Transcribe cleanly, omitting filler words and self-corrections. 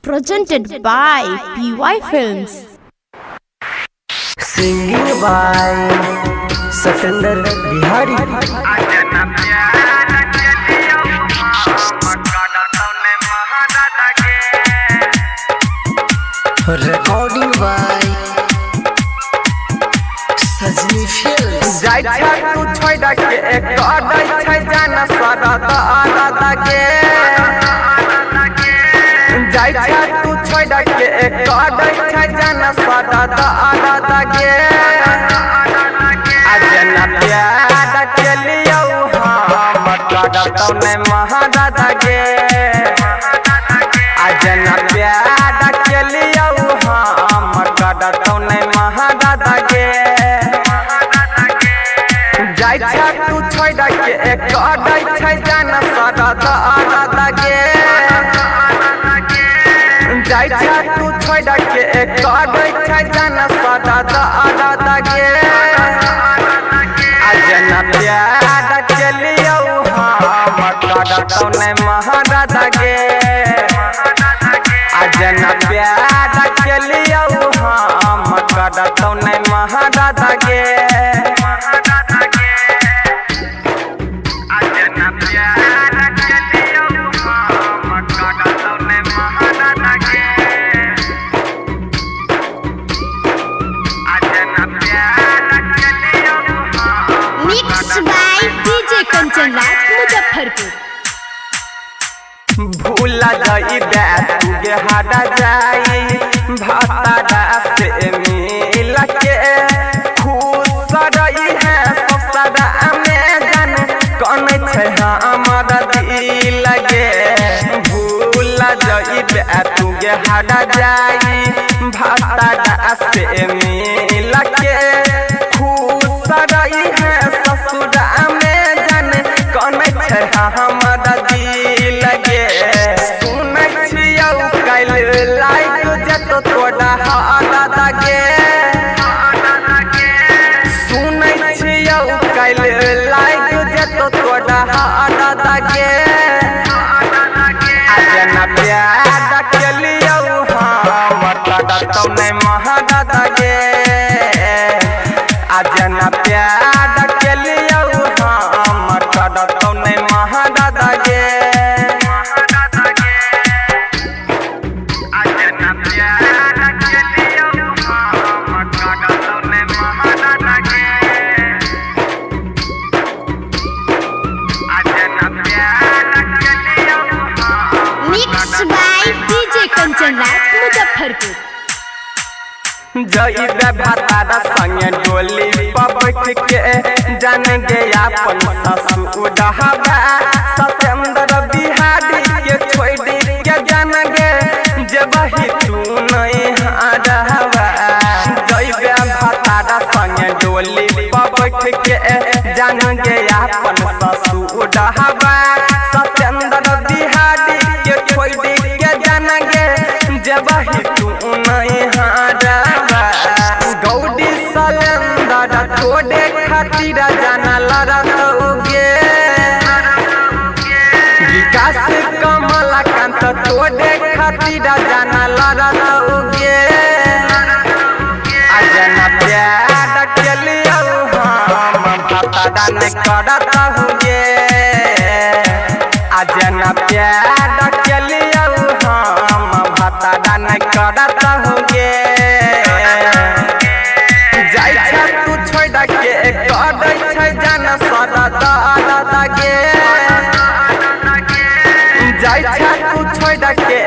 Presented by PY Films. Singing by Satender Bihari. Recording by Sajni Films. जाय तू छोड़ के एक अडै छै जाना सरद आदा के जाय तू छोड़ के एक अडै छै जाना सरद आदा के अजना प्यार के लियो हम करतौ ने महादादा के अजना प्यार के लियो हम करतौ ने महादादा के जाय तू छोड़ के एक अडै छै जाना सरद आदा के जाय तू छोड़ के एक अडै छै जाना सरद आदा के अजना प्यार के लियो हम करतौ ने महादादा के अजना प्यार के लियो हम करतौ ने महादादा के Mixed by DJ Kanchan Raj, Muzaffarpur. भूला जाई तुगे हाड़ा जाई भातारा से मिल के खुश रही है ससुरा में जन कौन छै हमारा दिल गे भूला जाई तुगे हाड़ा जाई भातारा से मिल के खुश रही है ससुरा में जन कौन छै हमारा दिल गे सुनै छियौ काल लाइक जतो तोड़ा हादा गे सुनै छियौ काल लाइक जतो तोड़ा हादा गे अजना प्यार के लियो हम करतौ ने महादादा गे अजना प्यार के लियो हम करतौ ने महादादा गे Mixed by DJ Kanchan Raj, Muzaffarpur. जई भातारा संगे डोली पर बैठ के जान गया अपन ससुर हवा सतेंद्र बिहारी के छोड़ के जान गे जबहि तू नहीं हवा जई भातारा संगे डोली पर बैठ के जान गया अपन ससुर हवा सतेंद्र बिहारी के छोड़ के जान गे जबहि तू नहीं हवा गौडी सलेंदर छोड़े खातिर जाना लड़तौगे विकास कमलाकांत छोड़े खातिर जाना लड़तौगे अजना प्यार के लियो हम भातारा ने करतौगे अजना प्यार के लियो हम भातारा ने करतौगे तू छोड़ के एक अडै छै जाना सरद आदा के जाय तू छोड़ के